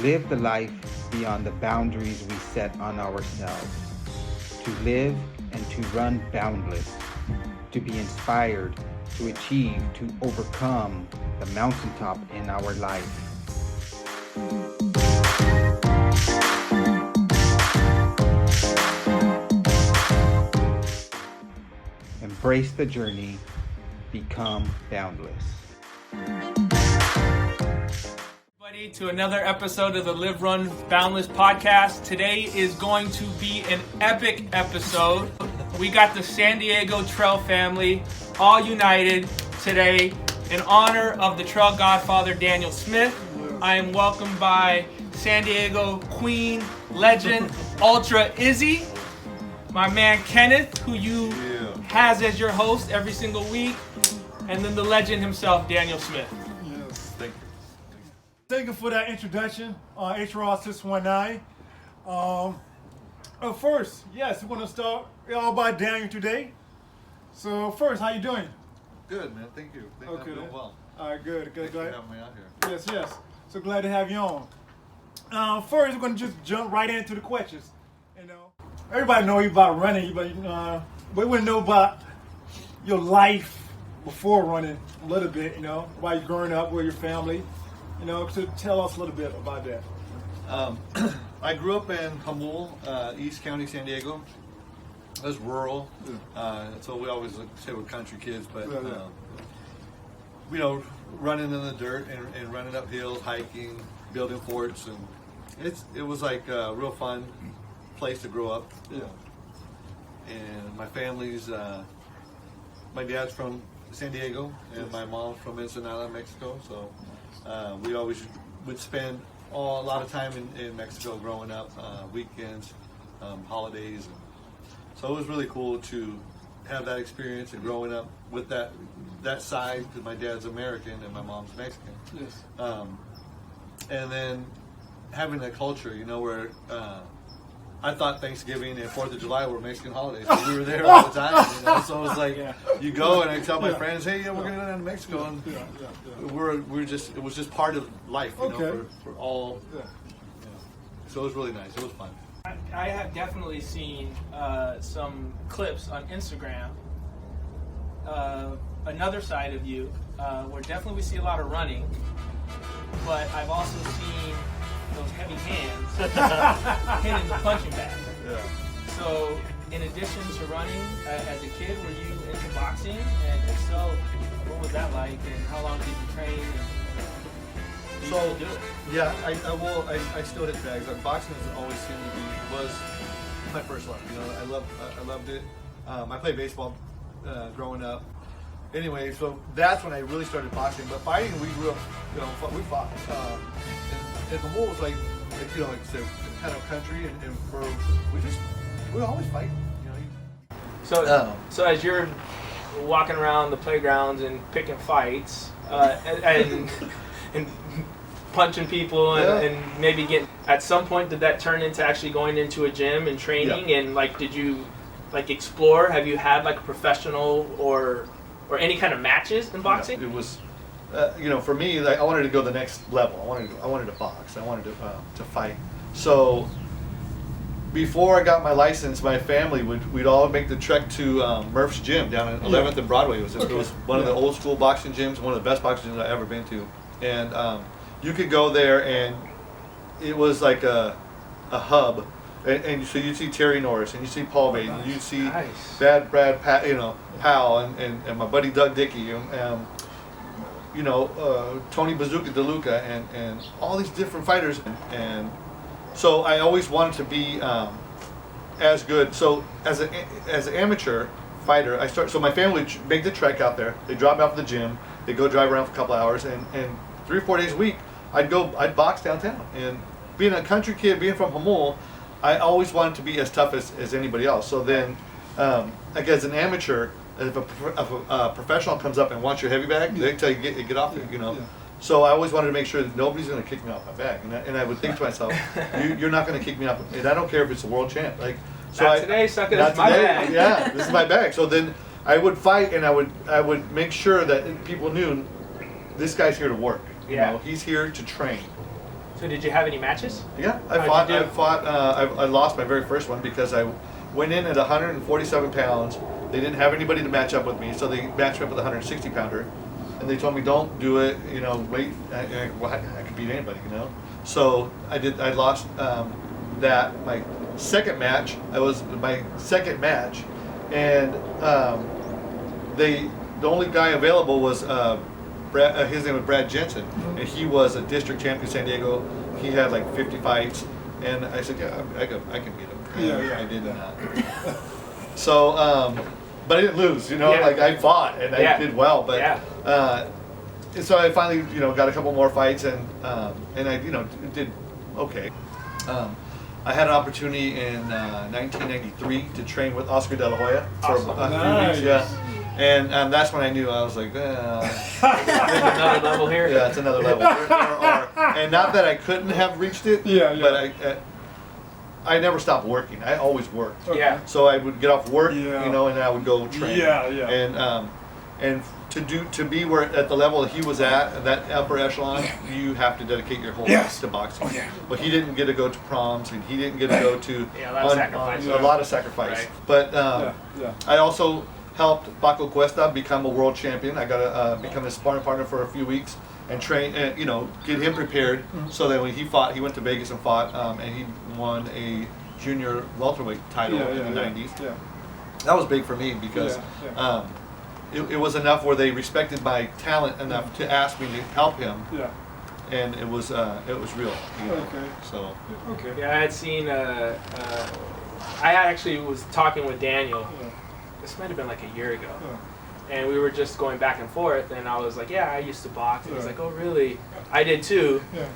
live the life beyond the boundaries we set on ourselves, to live and to run boundless, to be inspired, to achieve, to overcome the mountaintop in our life. Embrace the journey, become boundless. To another episode of the Live Run Boundless podcast. Today is going to be an epic episode. We got the San Diego Trail family all united today in honor of the Trail Godfather Daniel Smith. I am welcomed by San Diego Queen legend Ultra IZZY, my man Kenneth, who you has as your host every single week, and then the legend himself, Daniel Smith. Thank you for that introduction, HRod 619. First, yes, we're going to start all by Daniel today. So first, how you doing? Good, man. Thank you. I'm doing well. All right, good. Thanks for having me out here. Yes. So glad to have you on. First, we're going to just jump right into the questions. You know, everybody know you about running, but we want to know about your life before running a little bit. You know, while you're growing up with your family. You know, so tell us a little bit about that. I grew up in Hamul, East County, San Diego. It was rural, so we always say we're country kids, but you know, running in the dirt and running up hills, hiking, building forts, and it was like a real fun place to grow up. Yeah. And my family's, my dad's from San Diego, and my mom's from Ensenada, Mexico, so. We always would spend a lot of time in Mexico growing up, weekends, holidays. So it was really cool to have that experience and growing up with that side, because my dad's American and my mom's Mexican. Yes. And then having that culture, you know, where I thought Thanksgiving and 4th of July were Mexican holidays. So we were there all the time, you know. So it was like, you go and I tell my friends, hey, we're going to go down to Mexico. And it was just part of life, you know, for all. Yeah. So it was really nice. It was fun. I have definitely seen some clips on Instagram, another side of you, where definitely we see a lot of running, but I've also seen those heavy hands hitting the punching bag. Yeah. So, in addition to running, as a kid, were you into boxing? And if so, what was that like? And how long did you train? And do you still do it? Yeah, I still hit bags. Boxing has always seemed to be was my first love. You know, I loved it. I played baseball growing up. Anyway, so that's when I really started boxing. But fighting, we grew up. You know, we fought. And the whole was like, you know, it's a kind of country, and we always fight, you know. So as you're walking around the playgrounds and picking fights, and punching people, and maybe at some point, did that turn into actually going into a gym and training? Yeah. And like, did you like explore? Have you had like a professional or any kind of matches in boxing? Yeah, it was. You know, for me, like, I wanted to go the next level. I wanted to box. I wanted to fight. So before I got my license, my family we'd all make the trek to Murph's gym down in 11th and Broadway. It was one of the old school boxing gyms, one of the best boxing gyms I've ever been to. And you could go there, and it was like a hub. And so you see Terry Norris, and you see Paul Baden, and you see Bad Brad, Powell, and my buddy Doug Dickey. You know, Tony Bazooka DeLuca and all these different fighters. And so I always wanted to be as good. So as an amateur fighter, so my family would make the trek out there. They drop me off at the gym. They go drive around for a couple hours. And 3 or 4 days a week, I'd box downtown. And being a country kid, being from Hamul, I always wanted to be as tough as anybody else. So then, like as an amateur, if a professional comes up and wants your heavy bag, they tell you get off it, you know. Yeah. So I always wanted to make sure that nobody's going to kick me off my bag, and I would think to myself, you're not going to kick me off, and I don't care if it's a world champ. Like, so not today, sucker. This is my bag. Yeah, this is my bag. So then I would fight, and I would make sure that people knew this guy's here to work. You know, he's here to train. So did you have any matches? Yeah, How'd you do? I lost my very first one because I went in at 147 pounds. They didn't have anybody to match up with me, so they matched me up with a 160 pounder. And they told me, don't do it, you know, wait, I could beat anybody, you know? So I lost that, my second match, and the only guy available was, his name was Brad Jensen, and he was a district champion in San Diego. He had like 50 fights, and I said, yeah, I can beat him. And I did not. So, but I didn't lose, you know, like I fought and I did well, but so I finally, you know, got a couple more fights and I, you know, did okay. I had an opportunity in 1993 to train with Oscar De La Hoya for a few weeks, and that's when I knew. I was like, there's another level here. Yeah, it's another level. And not that I couldn't have reached it, but I never stopped working. I always worked. Yeah. So I would get off work, you know, and I would go train. And to be where at the level that he was at that upper echelon, you have to dedicate your whole life to boxing. Oh, yeah. But he didn't get to go to proms, and he didn't get to go to a lot of sacrifice. Right. But I also helped Paco Cuesta become a world champion. I got to become his sparring partner for a few weeks and train, and you know, get him prepared so that when he fought, he went to Vegas and fought, and he won a junior welterweight title in the 90s. Yeah. That was big for me because it was enough where they respected my talent enough to ask me to help him. Yeah. And it was real. You know? Okay. So. Okay. Yeah, I had seen. I actually was talking with Daniel. Yeah. This might have been like a year ago. Yeah. And we were just going back and forth, and I was like, "Yeah, I used to box." And he's like, "Oh, really? I did too." Yeah.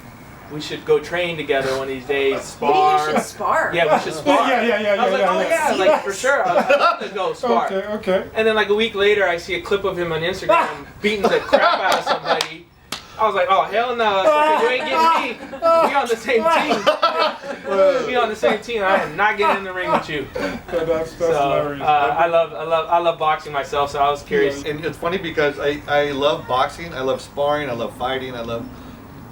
We should go train together one of these days. Spar. Maybe we should spar. Yeah, we should spar. I was like, oh yeah, like for sure. I was like, let's go spar. Okay. And then like a week later, I see a clip of him on Instagram beating the crap out of somebody. I was like, oh hell no! You ain't getting me. We on the same team. We on the same team. I am not getting in the ring with you. That's hilarious. I love boxing myself, so I was curious. And it's funny because I love boxing. I love sparring. I love fighting. I love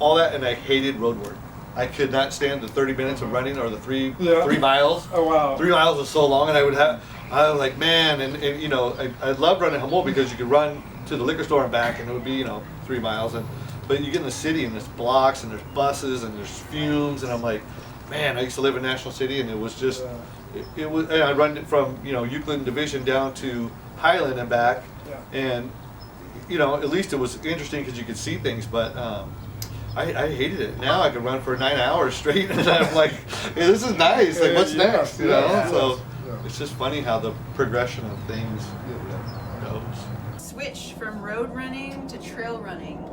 all that, and I hated road work. I could not stand the 30 minutes of running or the three miles. Oh wow! 3 miles was so long, and I was like, man, and you know, I love running Humboldt because you could run to the liquor store and back, and it would be, you know, 3 miles, but you get in the city and there's blocks and there's buses and there's fumes, and I'm like, man, I used to live in National City, and it was just, it was. And I run from, you know, Euclid Division down to Highland and back, and you know, at least it was interesting because you could see things, but. I hated it. Now I could run for 9 hours straight, and I'm like, hey, this is nice. Like, what's next? You know? So it's just funny how the progression of things goes. Switch from road running to trail running.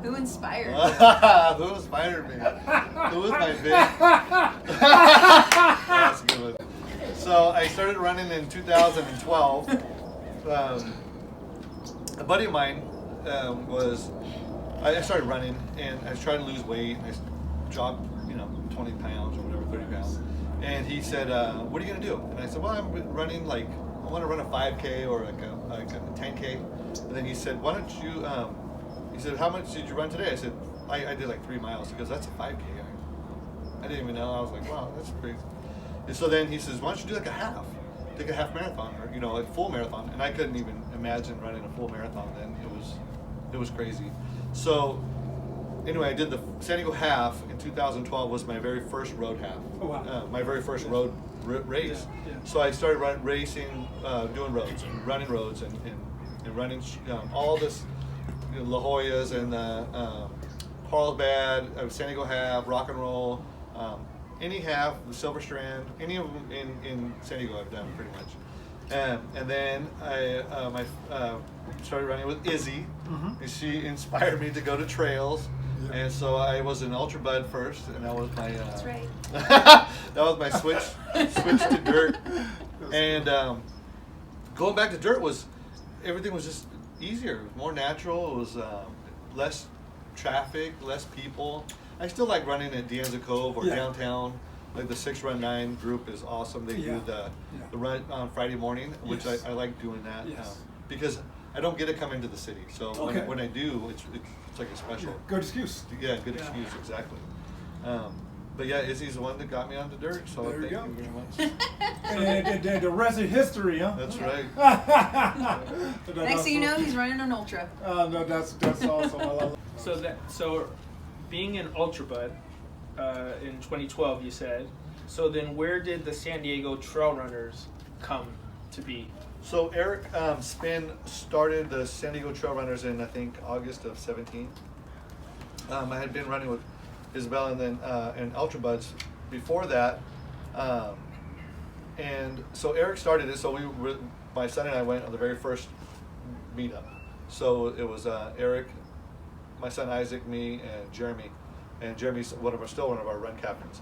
Who inspired you? Who inspired me? Who was my big? That's a good one. So I started running in 2012. A buddy of mine I started running, and I was trying to lose weight, and I jogged, you know, 20 pounds or whatever, 30 pounds. And he said, what are you going to do? And I said, well, I'm running, like, I want to run a 5K or like a 10K. And then he said, why don't you, he said, how much did you run today? I said, I did like 3 miles. He goes, that's a 5K. I didn't even know. I was like, wow, that's crazy. And so then he says, why don't you do like a half? Take a half marathon, or, you know, a full marathon. And I couldn't even imagine running a full marathon then. It was crazy. So, anyway, I did the San Diego half in 2012. Was my very first road half. Oh, wow. My very first road race. Yeah. So I started racing, doing roads, and running roads, and running all this, you know, La Jolla's and Carlsbad, San Diego half, Rock and Roll, any half, the Silver Strand, any of them in San Diego I've done pretty much. And then I started running with IZZY, and she inspired me to go to trails. Yeah. And so I was an Ultra Bud first, and that was my that's right. that was my switch to dirt. And going back to dirt everything was just easier. It was more natural. It was less traffic, less people. I still like running at Dianza Cove or downtown. Like the 6 Run 9 group is awesome. They do the run on Friday morning, which I like doing that because I don't get to come into the city. So when I do, it's like a special. Good excuse. Yeah, good excuse, exactly. But yeah, Izzy's the one that got me on the dirt, so There you thank go. you very much. and the rest is history, huh? That's right. Next thing you know, he's running an ultra. No, that's awesome. I love it. So being an Ultra Bud in 2012, you said. So then, where did the San Diego Trail Runners come to be? So Eric Spin started the San Diego Trail Runners in, I think, August of 17. I had been running with Isabela and then and Ultra Buds before that, and so Eric started it. So my son and I went on the very first meetup. So it was Eric, my son Isaac, me, and Jeremy. And Jeremy's still one of our run captains.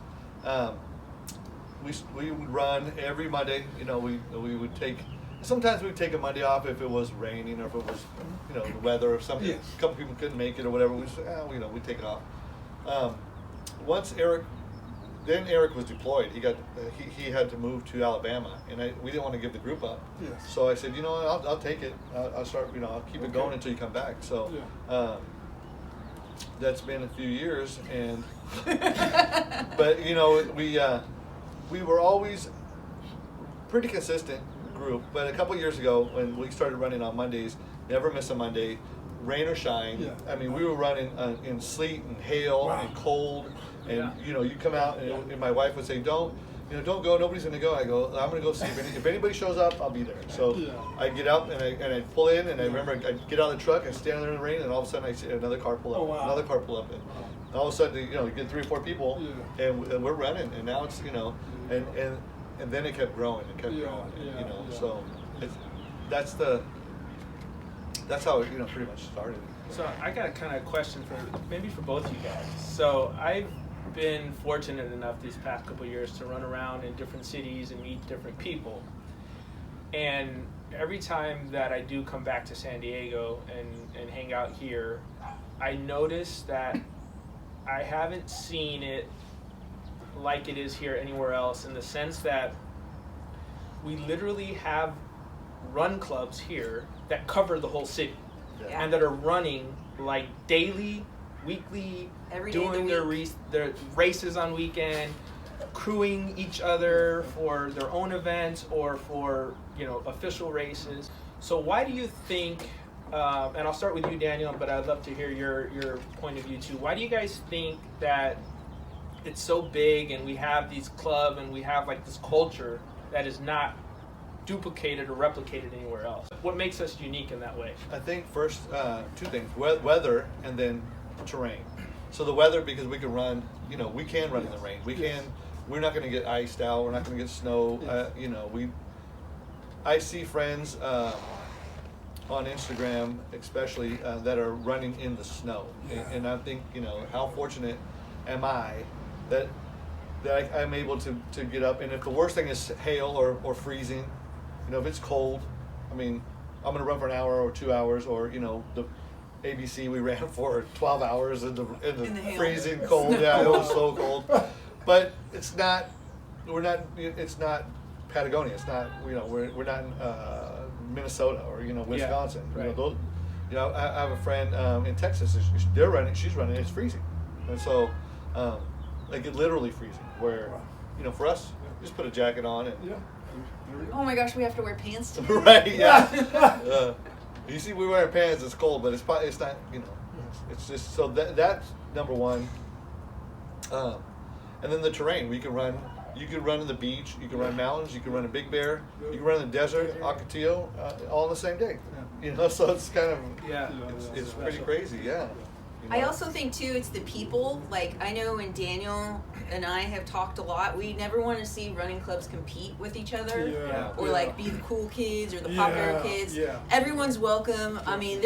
We would run every Monday. You know, we would take. Sometimes we'd take a Monday off if it was raining or if it was, you know, the weather or something. Yes. A couple people couldn't make it or whatever. We said, we'd take it off. Once Eric was deployed. He had to move to Alabama, and we didn't want to give the group up. Yes. So I said, I'll take it. I'll start. I'll keep it going until you come back. So. Yeah. That's been a few years, and but we were always pretty consistent group. But a couple years ago, when we started running on Mondays, never miss a Monday, rain or shine. Yeah. I mean, we were running in sleet and hail Wow. and cold, and Yeah. you come out, and my wife would say, don't go. Nobody's gonna go. I go. I'm gonna go see if anybody shows up. I'll be there. So Yeah. I get up and I pull in, and I remember I get out of the truck and stand there in the rain, and all of a sudden I see another car pull up, Oh, wow. another car pull up, and all of a sudden you get 3 or 4 people, Yeah. and we're running, and now it's and then it kept growing and kept Yeah, growing, yeah. So that's how it pretty much started. So I got a kind of question for both of you guys. So I've been fortunate enough these past couple of years to run around in different cities and meet different people. And every time that I do come back to San Diego and hang out here, I notice that I haven't seen it like it is here anywhere else, in the sense that we literally have run clubs here that cover the whole city. Yeah. And that are running like daily, weekly, Every day of the doing week. their races on weekend, crewing each other for their own events or for official races. So why do you think? And I'll start with you, Daniel, but I'd love to hear your point of view too. Why do you guys think that it's so big and we have these clubs and we have like this culture that is not duplicated or replicated anywhere else? What makes us unique in that way? I think first 2 things: weather and then terrain. So the weather, because we can run, we can run in the rain. We're not going to get iced out. We're not going to get snow. I see friends on Instagram, especially that are running in the snow, and I think how fortunate am I that I'm able to get up. And if the worst thing is hail or freezing, if it's cold, I mean, I'm going to run for an hour or 2 hours, or the ABC we ran for 12 hours in the hail. freezing cold. Yeah, it was so cold. But it's not Patagonia. It's not we're not in Minnesota or Wisconsin. right. I have a friend in Texas. They're running. She's running. It's freezing, and so like it literally freezing. Where for us, just put a jacket on and. Yeah. Oh my gosh, we have to wear pants today. Right, yeah. You see, we wear pants. It's cold, but it's not. It's just so that's number one. And then the terrain. We can run. You can run in the beach. You can run mountains. You can run in Big Bear. You can run in the desert, Ocotillo, all on the same day. So it's kind of it's pretty crazy. Yeah. I also think too, it's the people. Like I know when Daniel and I have talked a lot, we never want to see running clubs compete with each other, or like be the cool kids or the popular kids. Yeah. Everyone's welcome. I mean,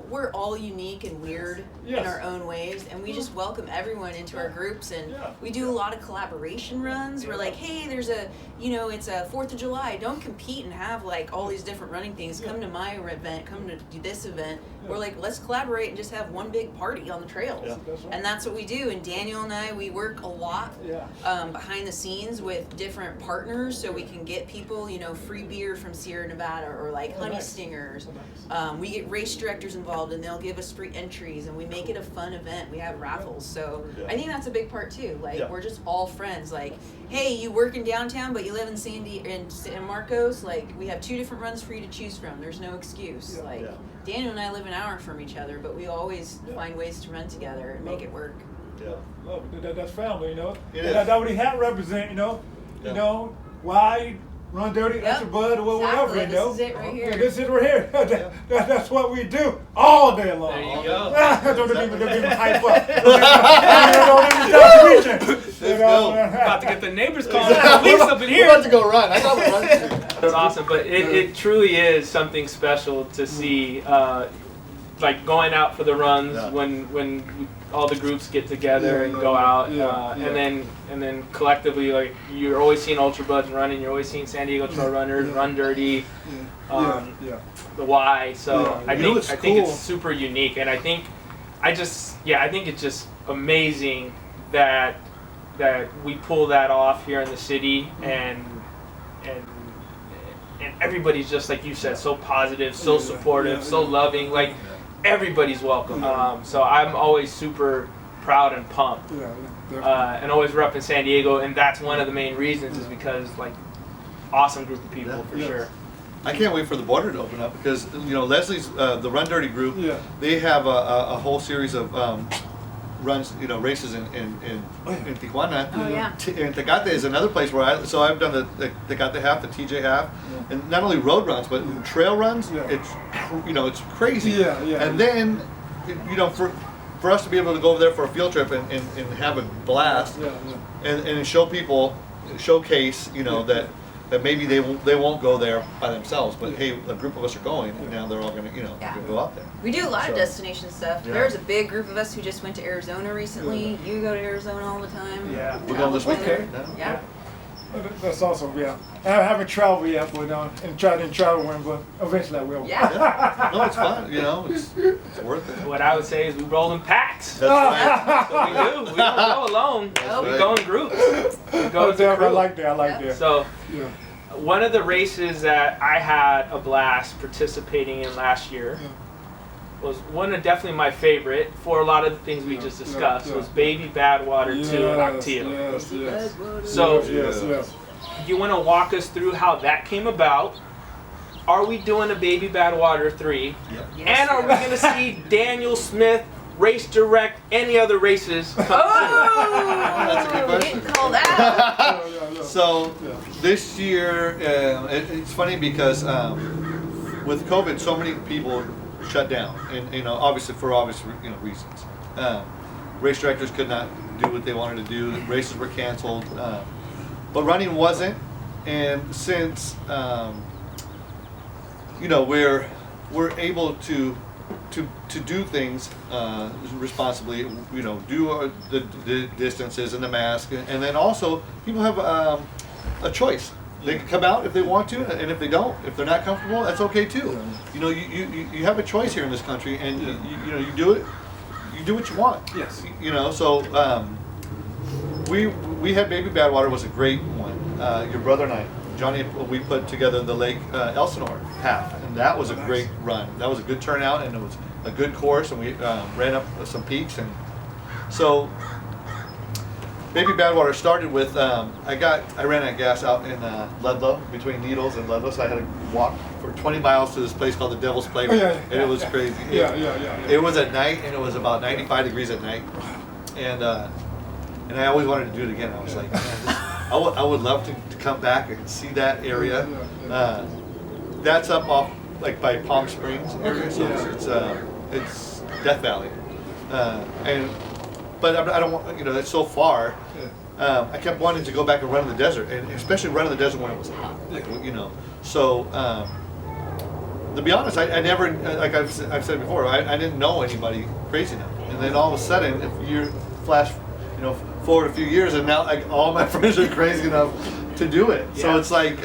we're all unique and weird in our own ways, and we just welcome everyone into our groups. And we do a lot of collaboration runs. We're like, hey, there's it's a 4th of July. Don't compete and have like all these different running things. Come to my event. Come to this event. We're like, let's collaborate and just have one big party on the trails. Yeah. That's right. And that's what we do. And Daniel and I, we work a lot behind the scenes with different partners so we can get people, you know, free beer from Sierra Nevada or like honey stingers. We get race directors involved and they'll give us free entries and we make it a fun event. We have raffles. So I think that's a big part too. Like we're just all friends. Like, hey, you work in downtown but you live in San Marcos, like we have 2 different runs for you to choose from. There's no excuse. Daniel and I live an hour from each other, but we always find ways to run together and make it work. Yeah. Love it. That's family, you know. That's what the hat represent, you know. You know, why run dirty, extra bud, or whatever, you know. This is it right here. This is it right here. That's what we do all day long. There you go. Don't even hype up. Don't even stop reaching. About to get the neighbors calling the police up in here. We're about to go run. I got to run. That's awesome, but it truly is something special to see, like going out for the runs when all the groups get together and go out, and then collectively, like you're always seeing Ultra Buds running, you're always seeing San Diego Trail Runners, Run Dirty, the Y. So I think it's super unique, and I think it's just amazing that we pull that off here in the city, and everybody's just like you said, so positive, so supportive, so loving. Like everybody's welcome. So I'm always super proud and pumped, and always repping San Diego. And that's one of the main reasons is because like awesome group of people for sure. I can't wait for the border to open up because you know Leslie's the Run Dirty group. They have a whole series of runs, you know, races in Tijuana. And Tecate is another place where I've done the Tecate half, the TJ half, and not only road runs but trail runs. It's it's crazy. And then you know for us to be able to go over there for a field trip and have a blast and show people, showcase, you know, that maybe they won't go there by themselves, but hey, a group of us are going, and now they're all going to go out there. We do a lot of destination stuff. There's a big group of us who just went to Arizona recently. You go to Arizona all the time. We're going this weekend. That's awesome. I haven't traveled yet, but and didn't travel one, but eventually I will. No, it's fun. You know, it's worth it. What I would say is we roll in packs. That's right. That's what we do. We don't go alone. We go in groups. We go as a crew. I like that. So, one of the races that I had a blast participating in last year was definitely my favorite for a lot of the things we just discussed. Was Baby Badwater 2 in Ocotillo. So, you want to walk us through how that came about? Are we doing a Baby Badwater 3? And are we going to see Daniel Smith race direct any other races? That's a good question. Didn't call that. So this year, it's funny because with COVID, so many people shut down, and obviously for obvious reasons. Race directors could not do what they wanted to do. Races were canceled, but running wasn't. And since we're able to do things responsibly, do the distances and the mask, and then also people have a choice. They can come out if they want to, and if they don't, if they're not comfortable, that's okay too. You have a choice here in this country, and you do it. You do what you want. Yes. So we had Baby Badwater was a great one. Your brother and I, Johnny, we put together the Lake Elsinore half, and that was a great run. That was a good turnout, and it was a good course, and we ran up some peaks, and so Baby Badwater started with I ran out of gas out in Ludlow, between Needles and Ludlow, so I had to walk for 20 miles to this place called the Devil's Playground, and it was crazy. It was at night, and it was about 95 degrees at night, and I always wanted to do it again. I was like, man, I would love to come back and see that area. That's up off like by Palm Springs area, so it's Death Valley, but I don't want, it's so far. I kept wanting to go back and run in the desert, and especially run in the desert when it was hot, So to be honest, I never, like I've said before, I didn't know anybody crazy enough, and then all of a sudden, if you flash, forward a few years, and now like all my friends are crazy enough to do it. So it's like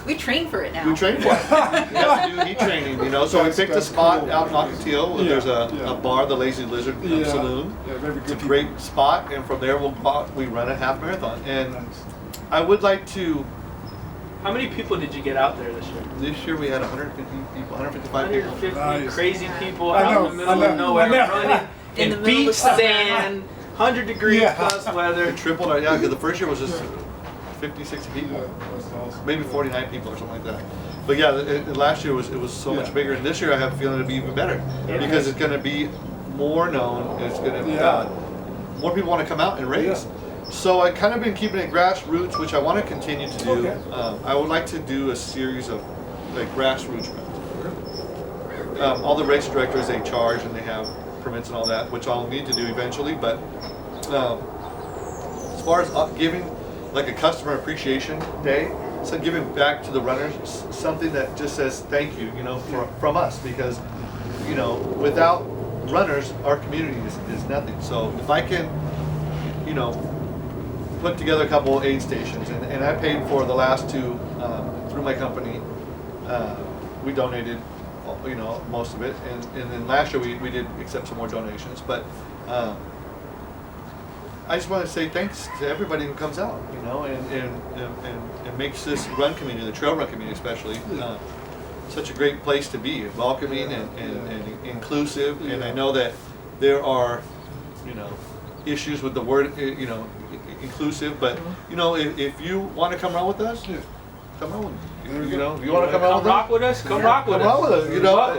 We train for it now. We train for it. We have to do heat training, you know. So we picked a spot out in Ocotillo where there's a bar, the Lazy Lizard Saloon. Yeah, very It's a good. great spot, and from there we run a half marathon. And I would like to. How many people did you get out there this year? This year we had 150 people, 155 people. 150 Nice. crazy people I out know, in the middle I of know, nowhere I know. running In the in middle beach of summer. sand, 100 degrees Yeah. plus weather. It tripled our, because the first year was just 50, 60 people. That's awesome. Maybe 49 people or something like that. But yeah, last year it was so much bigger, and this year I have a feeling it'll be even better because it's going to be more known. It's going to more people want to come out and race. So I kind of been keeping it grassroots, which I want to continue to do. Okay. I would like to do a series of like grassroots runs. All the race directors, they charge and they have permits and all that, which I'll need to do eventually. But as far as giving like a customer appreciation day, so giving back to the runners, something that just says thank you, you know, from us, because you know without runners, our community is nothing. So if I can, you know, put together a couple of aid stations, and I paid for the last two through my company. We donated, you know, most of it, and then last year we did accept some more donations. But I just want to say thanks to everybody who comes out, you know, and makes this run community, the trail run community especially, such a great place to be, welcoming and inclusive. And I know that there are, you know, issues with the word, you know, inclusive, but you know, if you want to come around with us, come on. You know, if you want to come around with us, Come rock with us. come on with us. You know,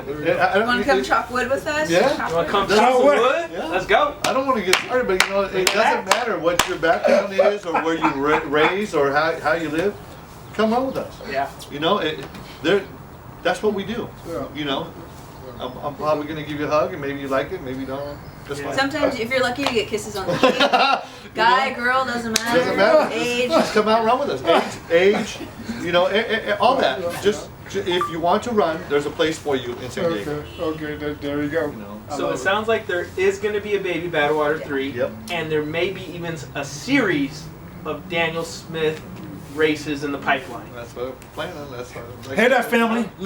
You want to come chop wood with us? Yeah. You want to come That's chop some what- wood? Yeah. Let's go. I don't want to get started, but you know, it doesn't matter what your background is or where you raised or how you live. Come on with us. Yeah. You know, that's what we do. Yeah. You know, I'm probably going to give you a hug, and maybe you like it, maybe you don't. That's fine. Sometimes, if you're lucky, you get kisses on the cheek. Guy, girl, doesn't matter. Doesn't matter. Age. Just come out and run with us. Age, you know, all that. Just if you want to run, there's a place for you in San Diego. Okay, there you go. You know. So it sounds like there is going to be a baby Badwater 3, Yep. and there may be even a series of Daniel Smith races in the pipeline. That's what I'm planning. That's what I'm Hey that family. Hey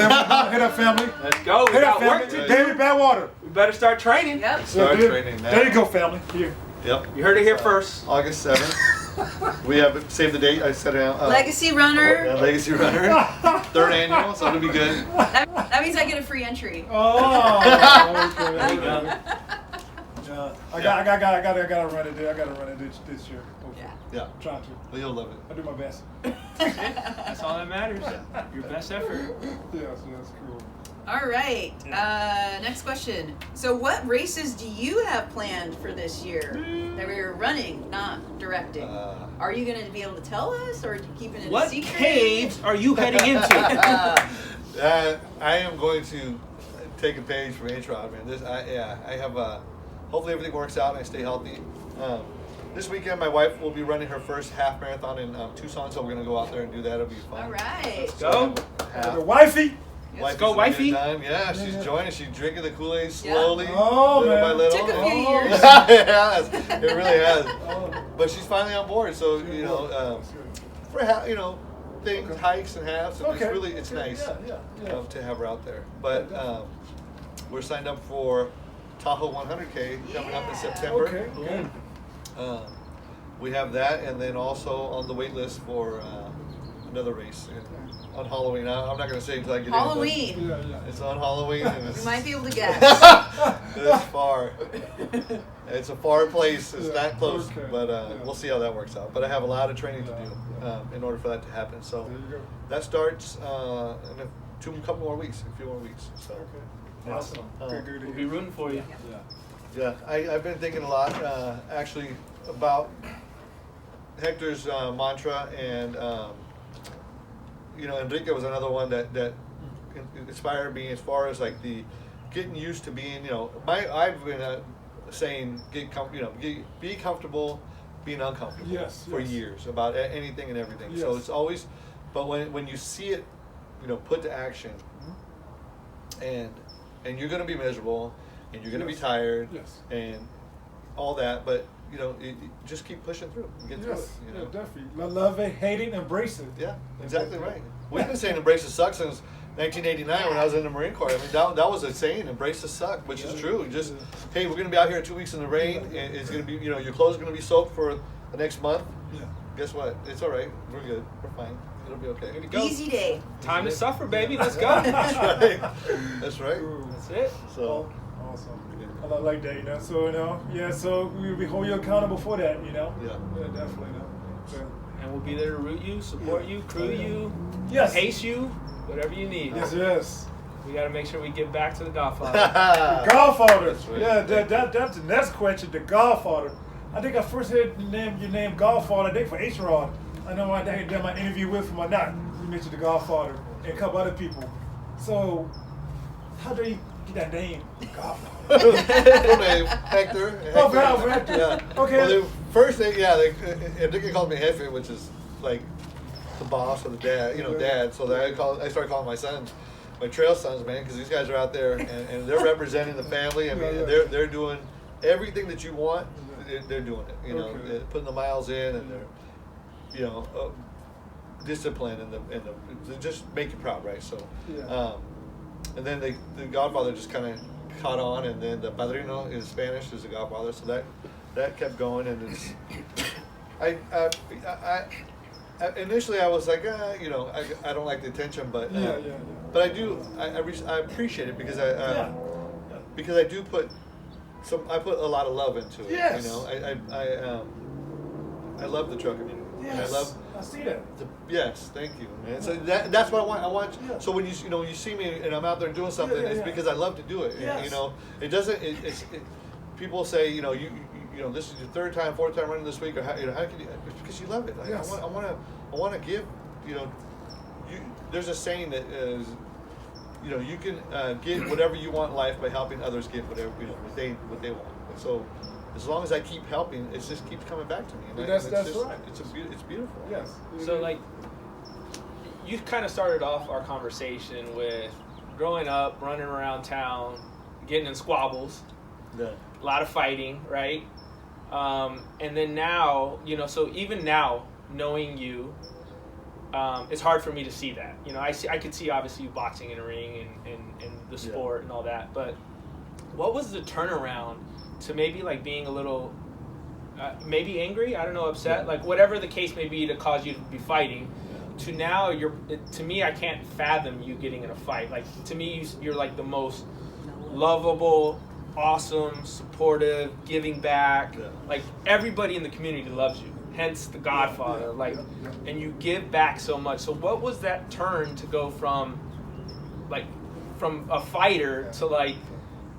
that family. Let's go. We Hey that got work to family. do. David Badwater. We better start training. Yep. Start Yeah, training now. There you go, family. Here. Yep. You heard it here first. August 7th. We have saved the date. I set it out. Legacy runner. Legacy Runner. 3rd annual, so it'll be good. That means I get a free entry. Oh. Okay. There you go. I gotta run it. I gotta run it this year. Okay. Yeah. I'm trying to. Well, you'll love it. I do my best. That's all that matters. Your best effort. Yeah, so that's cool. All right. Next question. So, what races do you have planned for this year that we're running, not directing? Are you going to be able to tell us, or are you keeping it a What secret? caves are you heading into? I am going to take a page from H-Rod, man. I have hopefully everything works out and I stay healthy. This weekend, my wife will be running her first half marathon in Tucson, so we're going to go out there and do that. It'll be fun. All right. Go. The wifey. Let's go, Wifey's wifey. gonna get it done. Yeah, she's joining. She's drinking the Kool-Aid slowly, Oh, little man. by little. Took a few years. It has. It really has. But she's finally on board. So you know, for things, hikes and halves. So Okay. it's nice Yeah. to have her out there. But we're signed up for Tahoe 100K coming up in September. Okay. Good. We have that, and then also on the wait list for another race on Halloween. I'm not going to say until I get Halloween. Yeah. in. It's on Halloween, and You it's, might be able to guess. it's far. It's a far place. It's not close, Okay. but we'll see how that works out. But I have a lot of training to do in order for that to happen. So There you go. that starts in a couple more weeks, a few more weeks. So Okay. Awesome. Uh, Good. We'll be rooting for you. Yeah. yeah, I've been thinking a lot actually about Hector's mantra, and Enrique was another one that inspired me as far as like the getting used to being. I've been saying be comfortable being uncomfortable Yes, for yes. years about anything and everything. So Yes. it's always, but when you see it, put to action, and you're gonna be miserable, and you're gonna be Yes. tired, Yes. and all that, but you know, just keep pushing through and get through it. You know? Yeah, definitely. Love it, hate it, embrace it. Yeah, exactly right. We've been saying embrace the suck since 1989 when I was in the Marine Corps. I mean, that was a saying, embrace the suck, which is true. Just, hey, we're going to be out here 2 weeks in the rain, and it's going to be, you know, your clothes are going to be soaked for the next month. Yeah. Guess what? It's all right. We're good. We're fine. It'll be okay. Easy day. Time to suffer, baby. Let's go. That's right. That's right. That's it. So. Awesome. I like that, you know. So, you know, yeah, so we hold you accountable for that, you know. Yeah. Yeah, definitely. You know? So, And we'll be there to root you, support you, crew you, yes. pace you, whatever you need. Yes. We got to make sure we get back to the Godfather. The Godfather. That's right. Yeah, that's the next question. The Godfather. I think I first heard your name Godfather. I think for H-Rod. I know I did my interview with him or not. You mentioned the Godfather and a couple other people. So, how do you get that name, Godfather? Full name, Hector. Oh, Hector. Yeah. Okay. Well, the first thing, I think they called me Jefe, which is like the boss or the dad, you know, dad. So I started calling my sons, my trail sons, man, because these guys are out there and they're representing the family. I mean, they're doing everything that you want. They're doing it. You know, they're putting the miles in and they're, you know, discipline and they just make you proud, right? So, and then the Godfather just kind of caught on, and then the Padrino in Spanish is the Godfather, so that kept going, and it's I initially I was like, you know, I don't like the attention, but but I do I appreciate it because because I do put I put a lot of love into it. Yes. You know, I love the truck community. Yes. I see that. Yes, thank you, man. So that's what I want. So when you know you see me and I'm out there doing something, it's because I love to do it. Yes. You know, it doesn't. People say, you know, you know, this is your third time, fourth time running this week, or how can you? It's because you love it. Like, Yes. I want to give. You know, there's a saying that is, you know, you can get whatever you want in life by helping others get whatever what they want. And so, as long as I keep helping, it just keeps coming back to me. And That's just, right. It's beautiful. Yes. So, like, you kind of started off our conversation with growing up, running around town, getting in squabbles, Yeah. a lot of fighting, right? And then now, you know, so even now, knowing you, it's hard for me to see that. You know, I could see obviously you boxing in a ring and the sport and all that, but what was the turnaround to maybe like being a little, maybe angry, I don't know, upset, like whatever the case may be to cause you to be fighting, to now to me, I can't fathom you getting in a fight. Like, to me, you're like the most lovable, awesome, supportive, giving back. Like, everybody in the community loves you. Hence the Godfather. Like, and you give back so much. So what was that turn to go from a fighter to like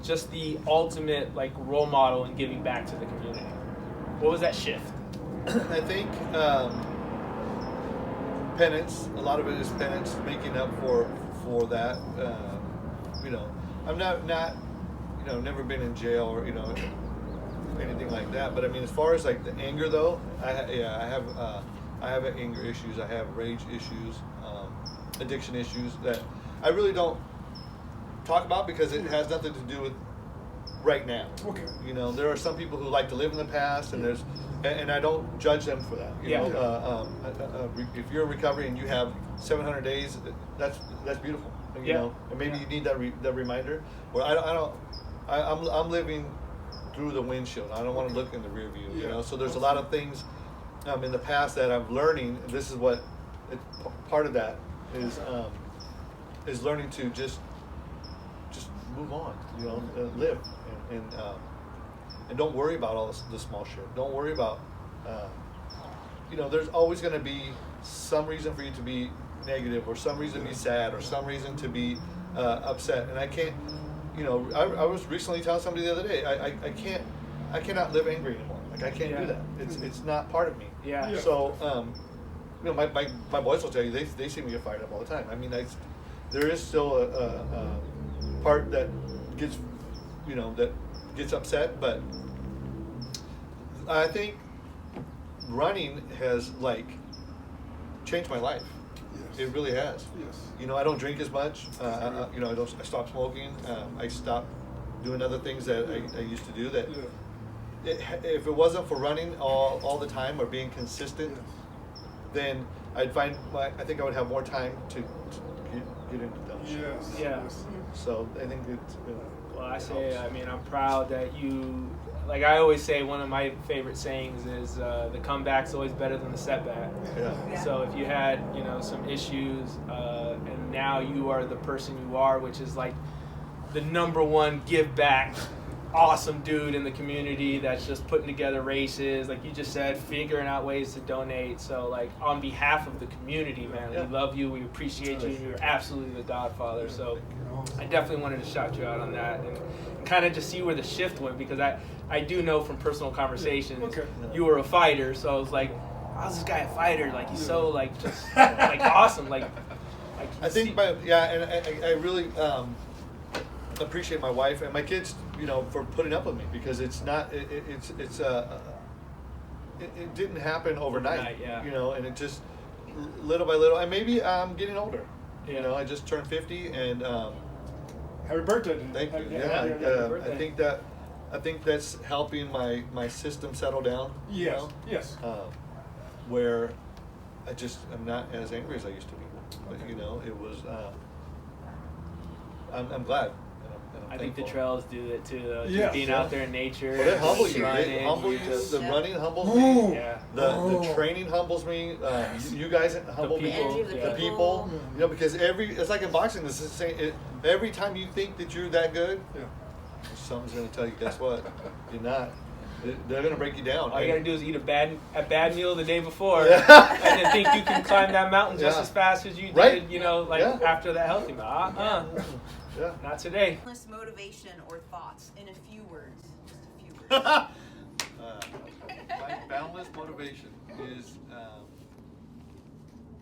just the ultimate like role model and giving back to the community? What was that shift? I think penance. A lot of it is penance, making up for that. You know, I'm not you know, never been in jail or, you know, anything like that. But I mean, as far as like the anger though, I have anger issues. I have rage issues, addiction issues that I really don't talk about because it has nothing to do with right now. Okay. You know, there are some people who like to live in the past, and and I don't judge them for that. You know, if you're in recovery and you have 700 days, that's beautiful. You know, and maybe you need that reminder. Where I'm living through the windshield. I don't want to look in the rear view. You know, so there's a lot of things in the past that I'm learning. This is what part of that is learning to just move on. You know, live and don't worry about all the small shit. Don't worry about you know, there's always going to be some reason for you to be negative, or some reason to be sad, or some reason to be upset. And I can't, you know, I was recently telling somebody the other day, I cannot live angry anymore. Like, I can't do that. It's not part of me. Yeah. So, you know, my boys will tell you, they see me get fired up all the time. I mean, there is still a part that gets, you know, that gets upset, but I think running has like changed my life. Yes. It really has. Yes. You know, I don't drink as much. You know, I stopped smoking. I stopped doing other things that I used to do that if it wasn't for running all the time or being consistent, then I think I would have more time to get into those. Yes. Yeah. Yes. So I think it's. Well, I mean, I'm proud that you, like I always say, one of my favorite sayings is the comeback's always better than the setback. Yeah. So if you had, some issues, and now you are the person you are, which is like the number one give back, awesome dude in the community that's just putting together races, like you just said, figuring out ways to donate. So like on behalf of the community, man, we love you, we appreciate you, and you're absolutely the Godfather. So I definitely wanted to shout you out on that and kind of just see where the shift went, because I do know from personal conversations you were a fighter, so I was like, how's this guy a fighter? Like he's so like just like awesome. Like I think and I really appreciate my wife and my kids, for putting up with me, because it's not it didn't happen overnight, and it just little by little, and maybe I'm getting older. I just turned 50, and Happy birthday. thank you. I think that's helping my system settle down. Yes. Yes. Where I'm not as angry as I used to be. But it was. I'm glad. And I'm I think the thankful. trails do that too, though. Just Yes. being out there in nature. Well, they humble just you. running, They humble you. just- The running humbles Ooh. me. Yeah. The training humbles me. You guys humble me. people, Energy of the yeah. The people. Because it's like in boxing. This is saying every time you think that you're that good, something's gonna tell you, guess what? You're not. They're gonna break you down. All you gotta do is eat a bad meal the day before, Yeah. and then think you can climb that mountain just as fast as you did, Right. after that healthy meal. Yeah. Not today. Endless motivation or thoughts in a few words. Just a few words. My boundless motivation is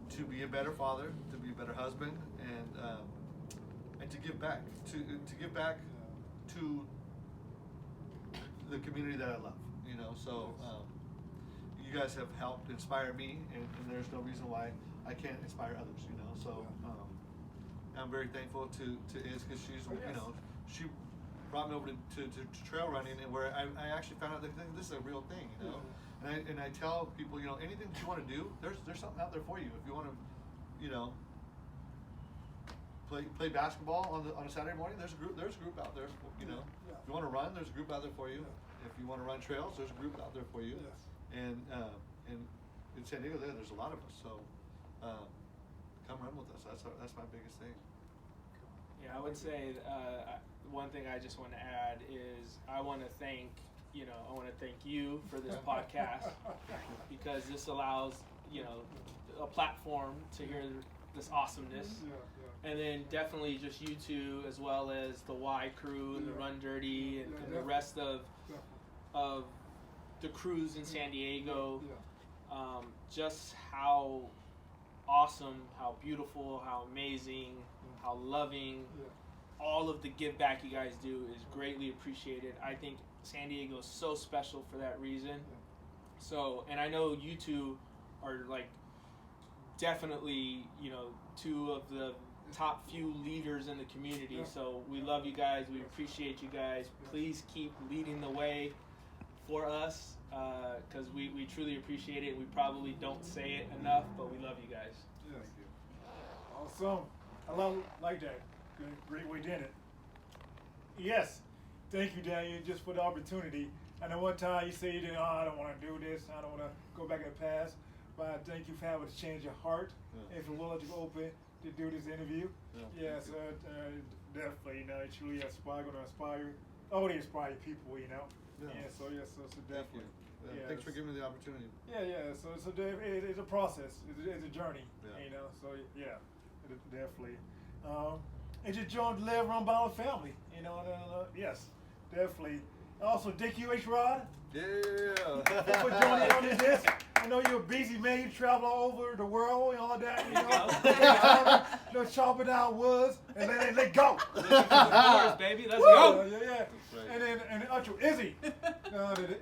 to be a better father, to be a better husband, and to give back. To give back to the community that I love. So you guys have helped inspire me, and there's no reason why I can't inspire others. So I'm very thankful to Iz, because she's she brought me over to trail running, and where I actually found out that this is a real thing. And I tell people, anything that you want to do, there's something out there for you. If you want to, play basketball on a Saturday morning, there's a group out there. If you want to run, there's a group out there for you. If you want to run trails, there's a group out there for you. And in San Diego, there's a lot of us. So come run with us. That's my biggest thing. Yeah, I would say one thing I just want to add is I want to thank you for this podcast, because this allows a platform to hear this awesomeness. And then definitely just you two, as well as the Y crew and the Run Dirty and the rest of the crews in San Diego. Just how awesome, how beautiful, how amazing, how loving, all of the give back you guys do is greatly appreciated. I think San Diego is so special for that reason. So, and I know you two are like definitely, two of the top few leaders in the community. So we love you guys. We appreciate you guys. Please keep leading the way for us, because we truly appreciate it. We probably don't say it enough, but we love you guys. Yes. Awesome. I like that. Great way did it. Yes. Thank you, Daniel, just for the opportunity. I know one time you said, I don't want to do this. I don't want to go back in the past. But I thank you for having us change your heart and for willing to be open to do this interview. Yes, definitely. Truly going to inspire. Only inspire people, So definitely. Thanks for giving me the opportunity. So it's a process. It's a journey. So definitely. And just join the LiveRunBoundless family. Yes, definitely. Also, Dick UH Rod. Yeah. For joining on this. I know you're a busy man. You travel all over the world and all that. Chopping down woods and let go. Yours, baby. Let's go. Yeah. Right. And the outro, Izzy.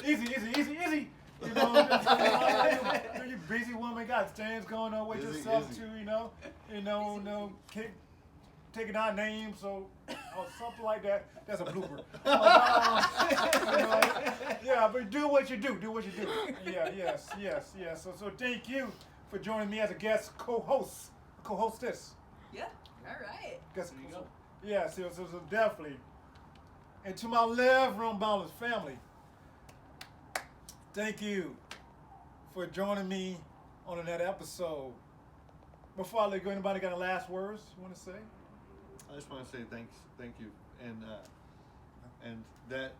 Izzy. You busy woman, got stands going on with yourself too. Taking our names, so or something like that. That's a blooper. Yeah, but do what you do. Do what you do. Yeah, yes. So thank you for joining me as a guest co-hostess. Yeah. All right. Guess, yeah, so definitely. And to my LiveRunBoundless family, thank you for joining me on another episode. Before I let go, anybody got any last words you want to say? I just want to say thank you, and that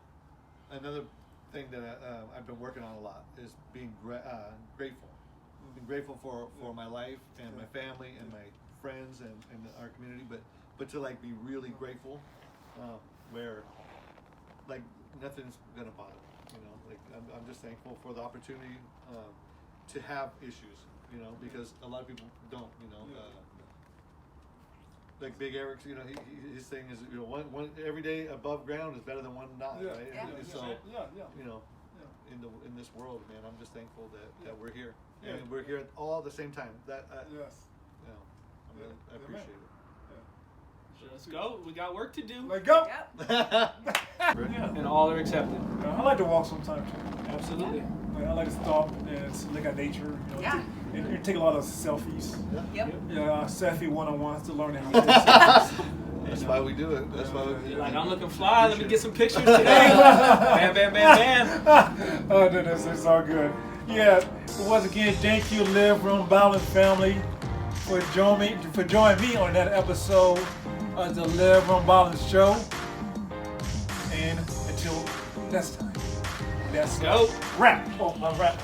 another thing that I've been working on a lot is being grateful. Being grateful for my life and my family and my friends and our community, but to like be really grateful, where like nothing's gonna bother me, you know. Like I'm just thankful for the opportunity to have issues, you know, because a lot of people don't, you know. Like Big Eric's, you know, his thing is, you know, one every day above ground is better than one not, right? And so, you know, in this world, man, I'm just thankful that we're here, and we're here all at the same time. That you know, I appreciate it. Let's go. We got work to do. Let's go. And all are accepted. I like to walk sometimes too. Absolutely. I like to stop and look at nature. You know, and take a lot of selfies. Yep. Yeah, selfie 101 to learn how to take selfies. That's why we do it. That's why we Like, I'm looking fly. Let me get some pictures today. Bam, bam, bam, bam. Oh, it's all good. Yeah. Once again, thank you, LiveRunBoundless family, for joining me on that episode of the LiveRunBoundless show. And until next time, that's Go. wrap. Oh, my wrap.